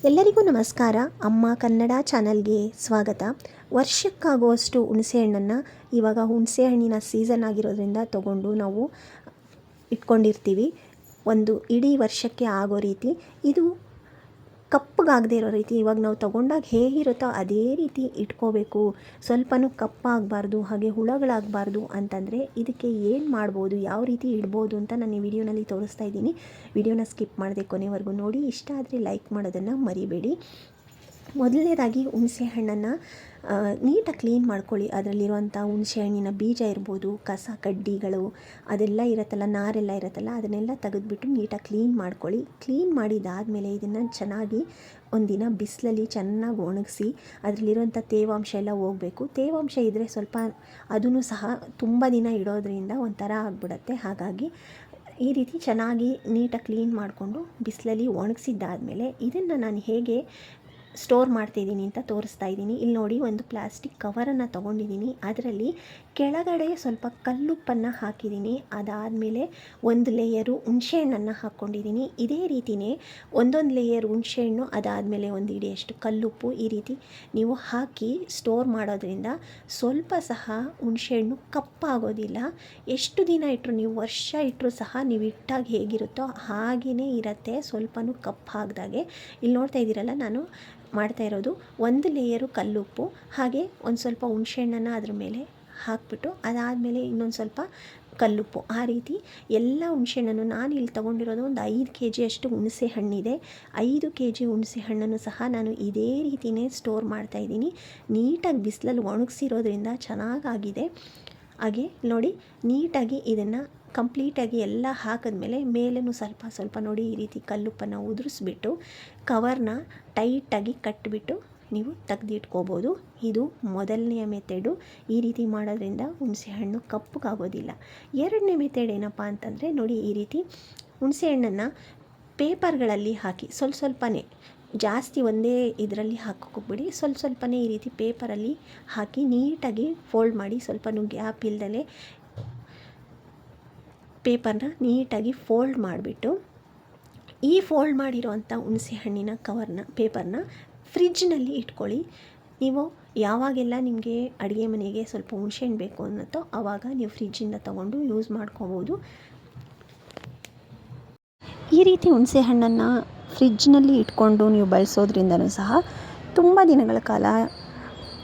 ಎಲ್ಲರಿಗೂ ನಮಸ್ಕಾರ. ಅಮ್ಮ ಕನ್ನಡ ಚಾನಲ್ಗೆ ಸ್ವಾಗತ. ವರ್ಷಕ್ಕಾಗುವಷ್ಟು ಹುಣಸೆಹಣ್ಣನ್ನು ಇವಾಗ ಹುಣಸೆಹಣ್ಣಿನ ಸೀಸನ್ ಆಗಿರೋದ್ರಿಂದ ತಗೊಂಡು ನಾವು ಇಟ್ಕೊಂಡಿರ್ತೀವಿ. ಒಂದು ಇಡೀ ವರ್ಷಕ್ಕೆ ಆಗೋ ರೀತಿ ಇದು ಕಪ್ಪಗಾಗದೇ ಇರೋ ರೀತಿ ಇವಾಗ ನಾವು ತೊಗೊಂಡಾಗ ಹೇಗಿರುತ್ತೋ ಅದೇ ರೀತಿ ಇಟ್ಕೋಬೇಕು. ಸ್ವಲ್ಪನೂ ಕಪ್ಪಾಗಬಾರ್ದು, ಹಾಗೆ ಹುಳಗಳಾಗಬಾರ್ದು ಅಂತಂದರೆ ಇದಕ್ಕೆ ಏನು ಮಾಡ್ಬೋದು, ಯಾವ ರೀತಿ ಇಡ್ಬೋದು ಅಂತ ನಾನು ಈ ವಿಡಿಯೋನಲ್ಲಿ ತೋರಿಸ್ತಾ ಇದ್ದೀನಿ. ವಿಡಿಯೋನ ಸ್ಕಿಪ್ ಮಾಡದೆ ಕೊನೆವರೆಗೂ ನೋಡಿ. ಇಷ್ಟ ಆದರೆ ಲೈಕ್ ಮಾಡೋದನ್ನು ಮರಿಬೇಡಿ. ಮೊದಲನೇದಾಗಿ ಹುಣಸೆ ಹಣ್ಣನ್ನು ನೀಟಾಗಿ ಕ್ಲೀನ್ ಮಾಡ್ಕೊಳ್ಳಿ. ಅದರಲ್ಲಿರುವಂಥ ಹುಣಸೆ ಹಣ್ಣಿನ ಬೀಜ ಇರ್ಬೋದು, ಕಸ ಕಡ್ಡಿಗಳು ಅದೆಲ್ಲ ಇರುತ್ತಲ್ಲ, ನಾರೆಲ್ಲ ಇರುತ್ತಲ್ಲ, ಅದನ್ನೆಲ್ಲ ತೆಗೆದುಬಿಟ್ಟು ನೀಟಾಗಿ ಕ್ಲೀನ್ ಮಾಡ್ಕೊಳ್ಳಿ. ಕ್ಲೀನ್ ಮಾಡಿದಾದಮೇಲೆ ಇದನ್ನು ಚೆನ್ನಾಗಿ ಒಂದಿನ ಬಿಸಿಲಲ್ಲಿ ಚೆನ್ನಾಗಿ ಒಣಗಿಸಿ ಅದರಲ್ಲಿರುವಂಥ ತೇವಾಂಶ ಎಲ್ಲ ಹೋಗಬೇಕು. ತೇವಾಂಶ ಇದ್ದರೆ ಸ್ವಲ್ಪ ಅದೂ ಸಹ ತುಂಬ ದಿನ ಇಡೋದ್ರಿಂದ ಒಂಥರ ಆಗಿಬಿಡತ್ತೆ. ಹಾಗಾಗಿ ಈ ರೀತಿ ಚೆನ್ನಾಗಿ ನೀಟಾಗಿ ಕ್ಲೀನ್ ಮಾಡಿಕೊಂಡು ಬಿಸಿಲಲ್ಲಿ ಒಣಗಿಸಿದ್ದಾದಮೇಲೆ ಇದನ್ನು ನಾನು ಹೇಗೆ ಸ್ಟೋರ್ ಮಾಡ್ತಿದ್ದೀನಿ ಅಂತ ತೋರಿಸ್ತಾ ಇದ್ದೀನಿ. ಇಲ್ಲಿ ನೋಡಿ, ಒಂದು ಪ್ಲಾಸ್ಟಿಕ್ ಕವರನ್ನು ತೊಗೊಂಡಿದ್ದೀನಿ. ಅದರಲ್ಲಿ ಕೆಳಗಡೆ ಸ್ವಲ್ಪ ಕಲ್ಲುಪ್ಪನ್ನು ಹಾಕಿದ್ದೀನಿ. ಅದಾದಮೇಲೆ ಒಂದು ಲೇಯರು ಹುಣಸೆಹಣ್ಣನ್ನು ಹಾಕ್ಕೊಂಡಿದ್ದೀನಿ. ಇದೇ ರೀತಿಯೇ ಒಂದೊಂದು ಲೇಯರ್ ಹುಣಸೆಹಣ್ಣು, ಅದಾದಮೇಲೆ ಒಂದು ಹಿಡಿಯಷ್ಟು ಕಲ್ಲುಪ್ಪು, ಈ ರೀತಿ ನೀವು ಹಾಕಿ ಸ್ಟೋರ್ ಮಾಡೋದ್ರಿಂದ ಸ್ವಲ್ಪ ಸಹ ಹುಣಸೆಹಣ್ಣು ಕಪ್ಪಾಗೋದಿಲ್ಲ. ಎಷ್ಟು ದಿನ ಇಟ್ಟರು, ನೀವು ವರ್ಷ ಇಟ್ಟರು ಸಹ ನೀವು ಇಟ್ಟಾಗ ಹೇಗಿರುತ್ತೋ ಹಾಗೆಯೇ ಇರುತ್ತೆ, ಸ್ವಲ್ಪನೂ ಕಪ್ಪು ಹಾಕಿದಾಗೆ. ಇಲ್ಲಿ ನೋಡ್ತಾ ಇದ್ದೀರಲ್ಲ, ನಾನು ಮಾಡ್ತಾ ಇರೋದು ಒಂದು ಲೇಯರು ಕಲ್ಲುಪ್ಪು, ಹಾಗೆ ಒಂದು ಸ್ವಲ್ಪ ಹುಣಸೆಹಣ್ಣನ್ನು ಅದ್ರ ಮೇಲೆ ಹಾಕಿಬಿಟ್ಟು ಅದಾದಮೇಲೆ ಇನ್ನೊಂದು ಸ್ವಲ್ಪ ಕಲ್ಲುಪ್ಪು, ಆ ರೀತಿ ಎಲ್ಲ ಹುಣಸೆಹಣ್ಣನ್ನು ನಾನು ಇಲ್ಲಿ ತೊಗೊಂಡಿರೋದು ಒಂದು 5 kg ಅಷ್ಟು ಹುಣಸೆ ಹಣ್ಣಿದೆ. 5 kg ಹುಣಸೆ ಹಣ್ಣನ್ನು ಸಹ ನಾನು ಇದೇ ರೀತಿಯೇ ಸ್ಟೋರ್ ಮಾಡ್ತಾಯಿದ್ದೀನಿ. ನೀಟಾಗಿ ಬಿಸಿಲಲ್ಲಿ ಒಣಗಿಸಿರೋದ್ರಿಂದ ಚೆನ್ನಾಗಾಗಿದೆ. ಹಾಗೆ ನೋಡಿ, ನೀಟಾಗಿ ಇದನ್ನು ಕಂಪ್ಲೀಟಾಗಿ ಎಲ್ಲ ಹಾಕಿದ್ಮೇಲೆ ಮೇಲೂ ಸ್ವಲ್ಪ ಸ್ವಲ್ಪ ನೋಡಿ ಈ ರೀತಿ ಕಲ್ಲುಪ್ಪನ್ನು ಉದುರಿಸ್ಬಿಟ್ಟು ಕವರ್ನ ಟೈಟಾಗಿ ಕಟ್ಟಿಬಿಟ್ಟು ನೀವು ತೆಗೆದಿಟ್ಕೋಬೋದು. ಇದು ಮೊದಲನೆಯ ಮೆಥಡು. ಈ ರೀತಿ ಮಾಡೋದ್ರಿಂದ ಹುಣಸೆಹಣ್ಣು ಕಪ್ಪಗಾಗೋದಿಲ್ಲ. ಎರಡನೇ ಮೆಥಡ್ ಏನಪ್ಪ ಅಂತಂದರೆ ನೋಡಿ, ಈ ರೀತಿ ಹುಣಸೆಹಣ್ಣನ್ನು ಪೇಪರ್ಗಳಲ್ಲಿ ಹಾಕಿ ಸ್ವಲ್ಪನೇ, ಜಾಸ್ತಿ ಒಂದೇ ಇದರಲ್ಲಿ ಹಾಕೋಕ್ಕೋಗ್ಬಿಡಿ, ಸ್ವಲ್ಪನೇ ಈ ರೀತಿ ಪೇಪರಲ್ಲಿ ಹಾಕಿ ನೀಟಾಗಿ ಫೋಲ್ಡ್ ಮಾಡಿ, ಸ್ವಲ್ಪನೂ ಗ್ಯಾಪ್ ಇಲ್ದಲೆ ಪೇಪರ್ನ ನೀಟಾಗಿ ಫೋಲ್ಡ್ ಮಾಡಿಬಿಟ್ಟು ಈ ಫೋಲ್ಡ್ ಮಾಡಿರೋವಂಥ ಹುಣಸೆ ಹಣ್ಣಿನ ಪೇಪರ್ನ ಫ್ರಿಜ್ನಲ್ಲಿ ಇಟ್ಕೊಳ್ಳಿ. ನೀವು ಯಾವಾಗೆಲ್ಲ ನಿಮಗೆ ಅಡುಗೆ ಮನೆಗೆ ಸ್ವಲ್ಪ ಹುಣಸೆಹಣ್ಣು ಬೇಕು ಅನ್ನತ್ತೋ ಆವಾಗ ನೀವು ಫ್ರಿಜ್ಜಿಂದ ತೊಗೊಂಡು ಯೂಸ್ ಮಾಡ್ಕೋಬೋದು. ಈ ರೀತಿ ಹುಣಸೆ ಹಣ್ಣನ್ನು ಫ್ರಿಜ್ನಲ್ಲಿ ಇಟ್ಕೊಂಡು ನೀವು ಬಳಸೋದ್ರಿಂದನೂ ಸಹ ತುಂಬ ದಿನಗಳ ಕಾಲ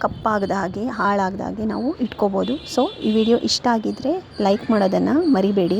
ಕಪ್ಪಾಗದ ಹಾಗೆ, ಹಾಳಾಗದ ಹಾಗೆ ನಾವು ಇಟ್ಕೋಬೋದು. ಸೊ ಈ ವಿಡಿಯೋ ಇಷ್ಟ ಆಗಿದ್ದರೆ ಲೈಕ್ ಮಾಡೋದನ್ನು ಮರಿಬೇಡಿ.